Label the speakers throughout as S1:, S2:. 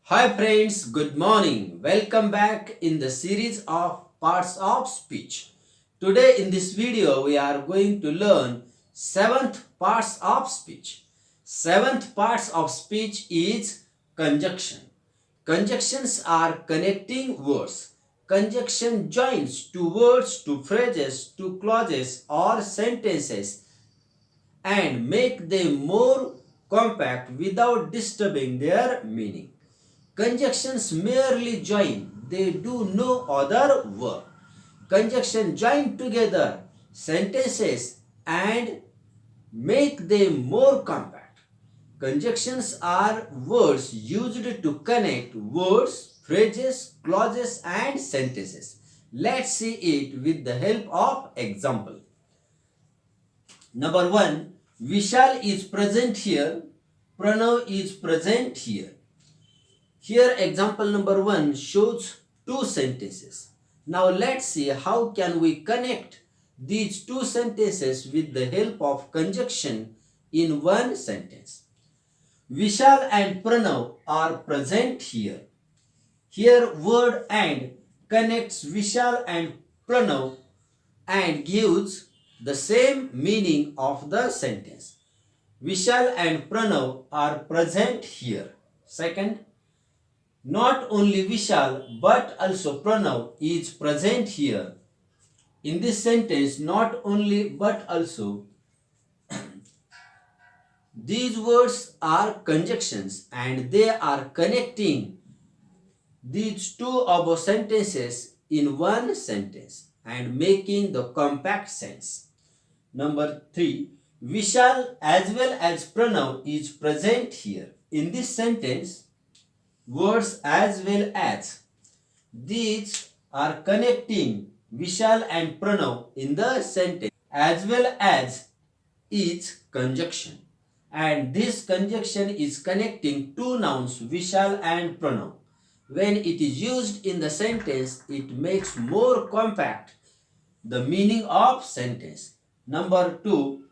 S1: Hi friends, good morning. Welcome back in the series of parts of speech. Today in this video we are going to learn seventh parts of speech. Seventh parts of speech is conjunction. Conjunctions are connecting words. Conjunction joins two words, two phrases, two clauses or sentences and make them more compact without disturbing their meaning. Conjunctions merely join, they do no other work. Conjunction join together sentences and make them more compact. Conjunctions are words used to connect words, phrases, clauses and sentences. Let's see it with the help of example. Number 1, Vishal is present here, Pranav is present here. Here example number 1 shows two sentences. Now let's see how can we connect these two sentences with the help of conjunction in one sentence. Vishal and Pranav are present here. Here word and connects Vishal and Pranav and gives the same meaning of the sentence. Vishal and Pranav are present here. Second, not only Vishal but also Pranav is present here. In this sentence, not only but also, these words are conjunctions and they are connecting these two above sentences in one sentence and making the compact sense. Number 3, Vishal as well as Pranav is present here. In this sentence, words as well as, these are connecting Vishal and Pranav in the sentence as well as is conjunction, and this conjunction is connecting two nouns Vishal and Pranav. When it is used in the sentence, it makes more compact the meaning of sentence. Number 2,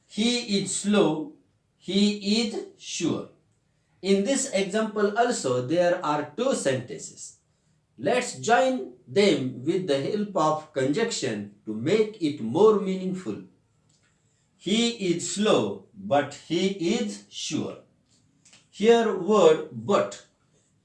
S1: he is slow, he is sure. In this example also there are two sentences. Let's join them with the help of conjunction to make it more meaningful. He is slow but he is sure. Here word but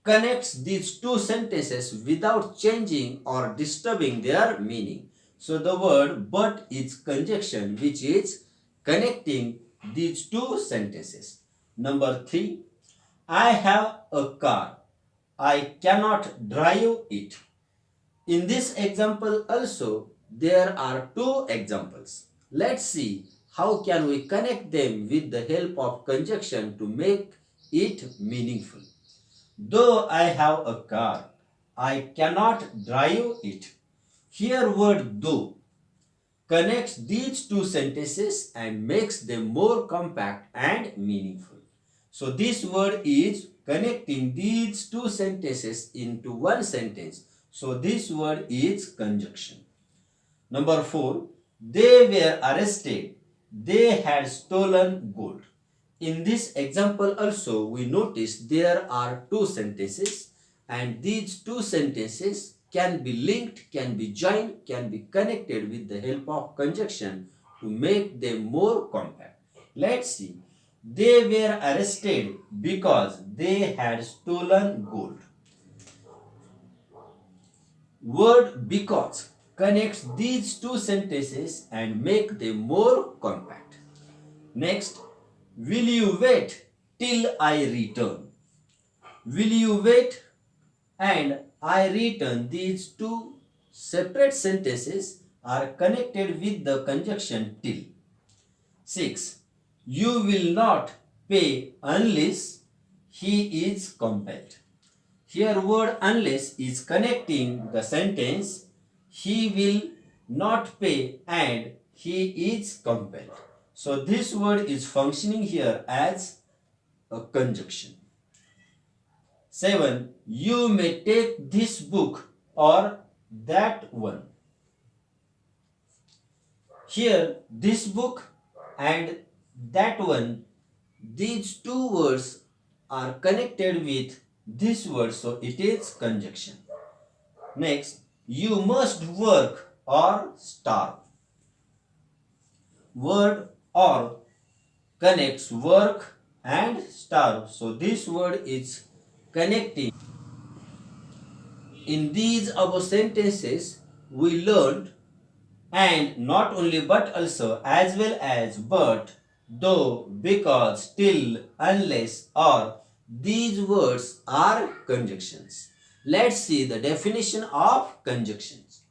S1: connects these two sentences without changing or disturbing their meaning. So the word but is conjunction which is connecting these two sentences. Number 3, I have a car. I cannot drive it. In this example also there are two examples. Let's see how can we connect them with the help of conjunction to make it meaningful. Though I have a car, I cannot drive it. Here word though connects these two sentences and makes them more compact and meaningful. So this word is connecting these two sentences into one sentence. So this word is conjunction. Number 4, they were arrested. They had stolen gold. In this example also we notice there are two sentences and these two sentences can be linked, can be joined, can be connected with the help of conjunction to make them more compact. Let's see. They were arrested because they had stolen gold. Word because connects these two sentences and make them more compact. Next, will you wait till I return? Will you wait and I return, these two separate sentences are connected with the conjunction till. 6. You will not pay unless he is compelled. Here word unless is connecting the sentence he will not pay and he is compelled. So this word is functioning here as a conjunction. 7. You may take this book or that one. Here this book and that one, these two words are connected with this word, so it is conjunction. Next, you must work or starve. Word or connects work and starve, so this word is connecting. In these above sentences, we learned and not only but also as well as but, though, because, till, unless, or. These words are conjunctions. Let's see the definition of conjunctions.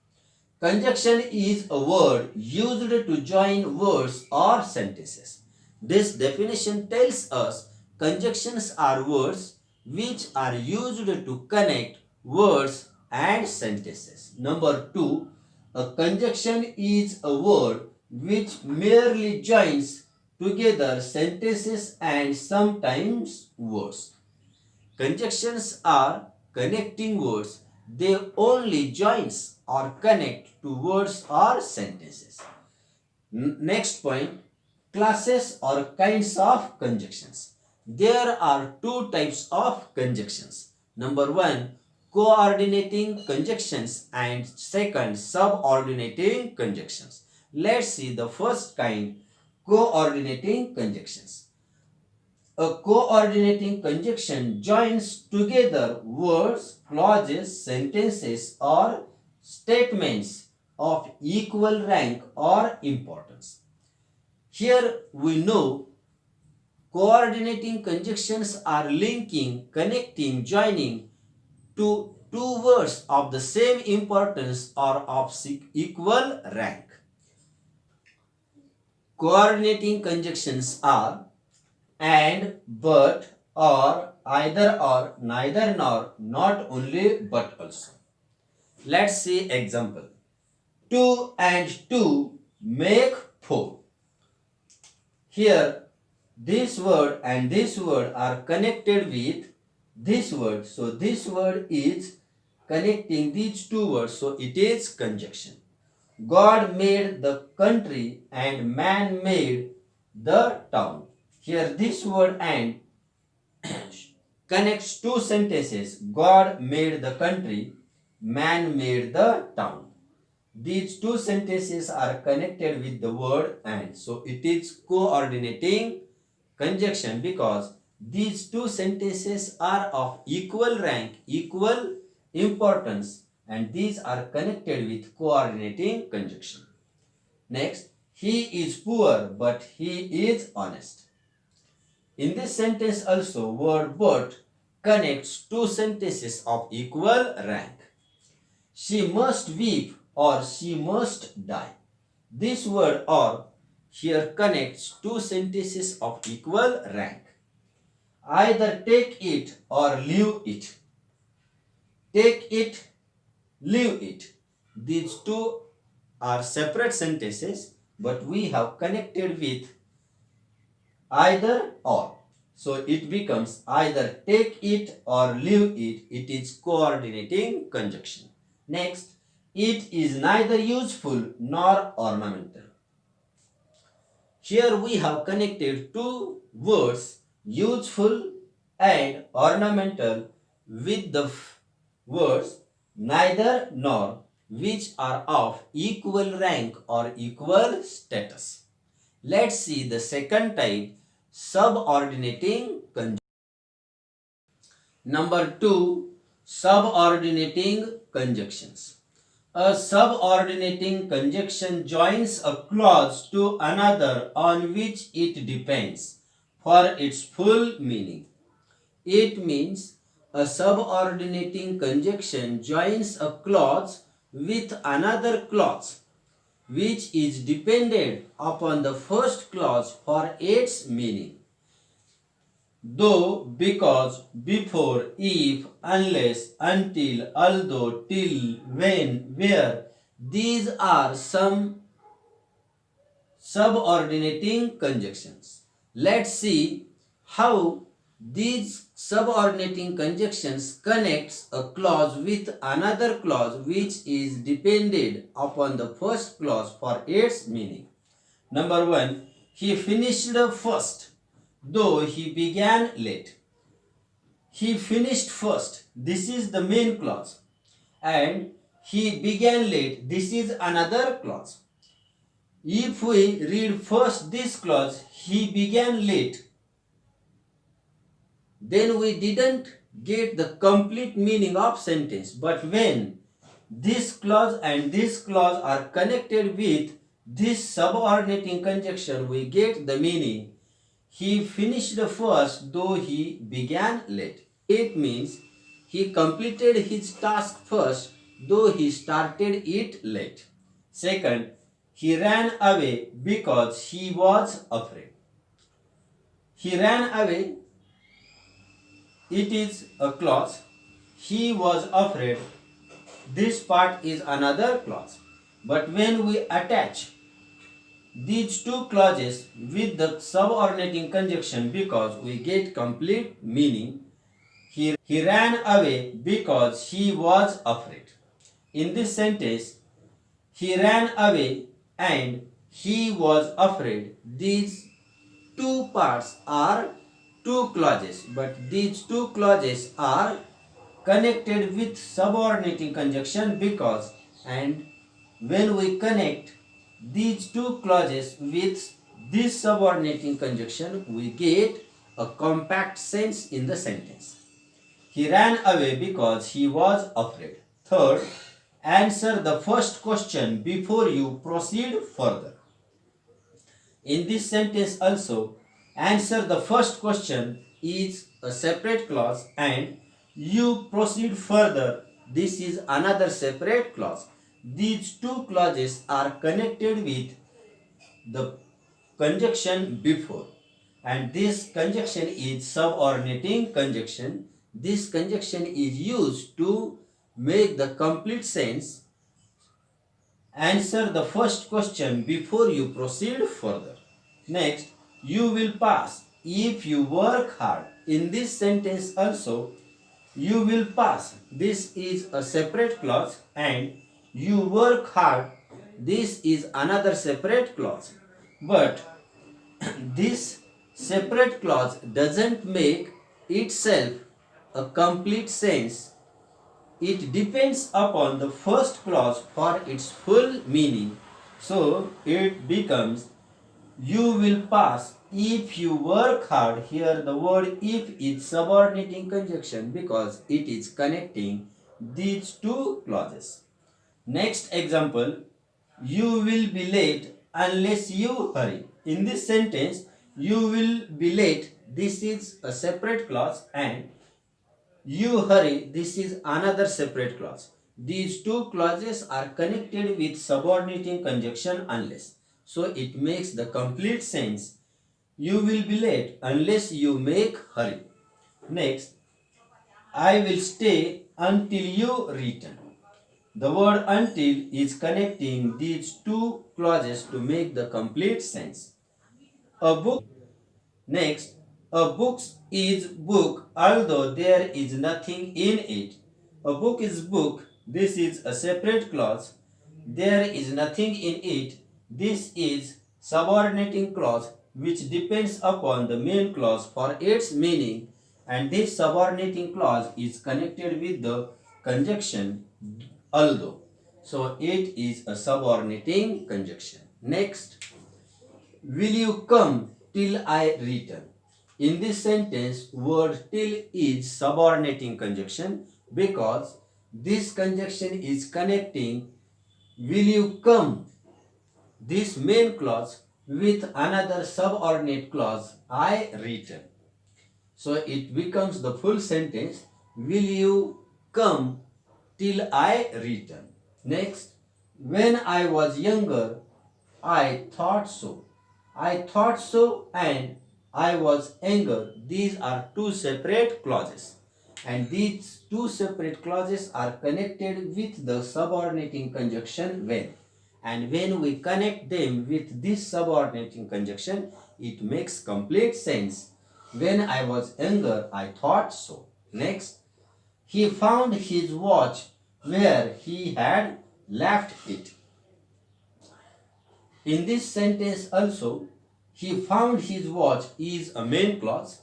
S1: Conjunction is a word used to join words or sentences. This definition tells us conjunctions are words which are used to connect words and sentences. Number 2, a conjunction is a word which merely joins together sentences and sometimes words. Conjunctions are connecting words. They only joins or connect to words or sentences. Next point, classes or kinds of conjunctions. There are two types of conjunctions. Number 1, coordinating conjunctions, and second, subordinating conjunctions. Let's see the first kind, coordinating conjunctions. A coordinating conjunction joins together words, clauses, sentences, or statements of equal rank or importance. Here we know coordinating conjunctions are linking, connecting, joining to two words of the same importance or of equal rank. Coordinating conjunctions are and, but, or, either or, neither nor, not only but also. Let's see example. 2 and 2 make 4. Here this word and this word are connected with this word, so this word is connecting these two words, so it is conjunction. God made the country and man made the town. Here this word and connects two sentences. God made the country, man made the town. These two sentences are connected with the word and, so it is coordinating conjunction because these two sentences are of equal rank, equal importance, and these are connected with coordinating conjunction. Next, he is poor but he is honest. In this sentence also, word but connects two sentences of equal rank. She must weep or she must die. This word or here connects two sentences of equal rank. Either take it or leave it. Take it, leave it. These two are separate sentences, but we have connected with either or. So it becomes either take it or leave it. It is coordinating conjunction. Next, it is neither useful nor ornamental. Here we have connected two words, useful and ornamental, with the words neither nor, which are of equal rank or equal status. Let's see the second type, subordinating conjunction. Number 2, subordinating conjunctions. A subordinating conjunction joins a clause to another on which it depends for its full meaning. It means a subordinating conjunction joins a clause with another clause which is dependent upon the first clause for its meaning. Though, because, before, if, unless, until, although, till, when, where, these are some subordinating conjunctions. Let's see how these subordinating conjunctions connects a clause with another clause which is dependent upon the first clause for its meaning. Number 1, he finished first, though he began late. He finished first. This is the main clause. And he began late. This is another clause. If we read first this clause, he began late, then we didn't get the complete meaning of sentence. But when this clause and this clause are connected with this subordinating conjunction, we get the meaning. He finished first, though he began late. It means he completed his task first, though he started it late. Second, he ran away because he was afraid. He ran away, it is a clause. He was afraid, this part is another clause. But when we attach these two clauses with the subordinating conjunction, because we get complete meaning. He ran away because he was afraid. In this sentence, he ran away and he was afraid. These two parts are two clauses, but these two clauses are connected with subordinating conjunction because, and when we connect these two clauses with this subordinating conjunction, we get a compact sense in the sentence. He ran away because he was afraid. Third, answer the first question before you proceed further. In this sentence also, answer the first question is a separate clause and you proceed further. This is another separate clause. These two clauses are connected with the conjunction before, and this conjunction is subordinating conjunction. This conjunction is used to make the complete sense. Answer the first question before you proceed further. Next, you will pass if you work hard. In this sentence also, you will pass. This is a separate clause and you work hard. This is another separate clause. But this separate clause doesn't make itself a complete sense. It depends upon the first clause for its full meaning. So it becomes you will pass if you work hard. Here the word if is subordinating conjunction because it is connecting these two clauses. Next example, you will be late unless you hurry. In this sentence, you will be late, this is a separate clause, and you hurry, this is another separate clause. These two clauses are connected with subordinating conjunction unless. So it makes the complete sense. You will be late unless you make hurry. Next, I will stay until you return. The word until is connecting these two clauses to make the complete sense. A book. Next, a book is book although there is nothing in it. A book is book. This is a separate clause. There is nothing in it. This is subordinating clause which depends upon the main clause for its meaning, and this subordinating clause is connected with the conjunction although. So it is a subordinating conjunction. Next, will you come till I return? In this sentence, word till is subordinating conjunction because this conjunction is connecting will you come, this main clause, with another subordinate clause, I return. So it becomes the full sentence, will you come till I return. Next, when I was younger, I thought so. I thought so and I was younger. These are two separate clauses. And these two separate clauses are connected with the subordinating conjunction when. And when we connect them with this subordinating conjunction, it makes complete sense. When I was younger, I thought so. Next, he found his watch where he had left it. In this sentence also, he found his watch is a main clause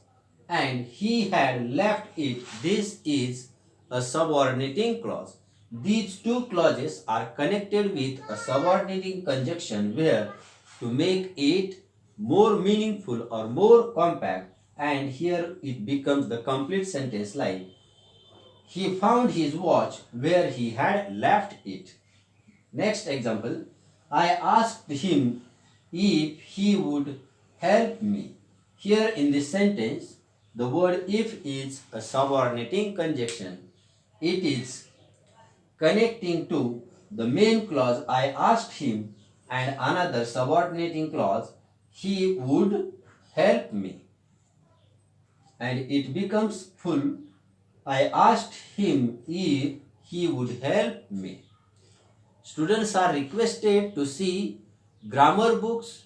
S1: and he had left it. This is a subordinating clause. These two clauses are connected with a subordinating conjunction where to make it more meaningful or more compact, and here it becomes the complete sentence like he found his watch where he had left it. Next example, I asked him if he would help me. Here in this sentence, the word if is a subordinating conjunction. It is connecting to the main clause I asked him and another subordinating clause he would help me. And it becomes full. I asked him if he would help me. Students are requested to see grammar books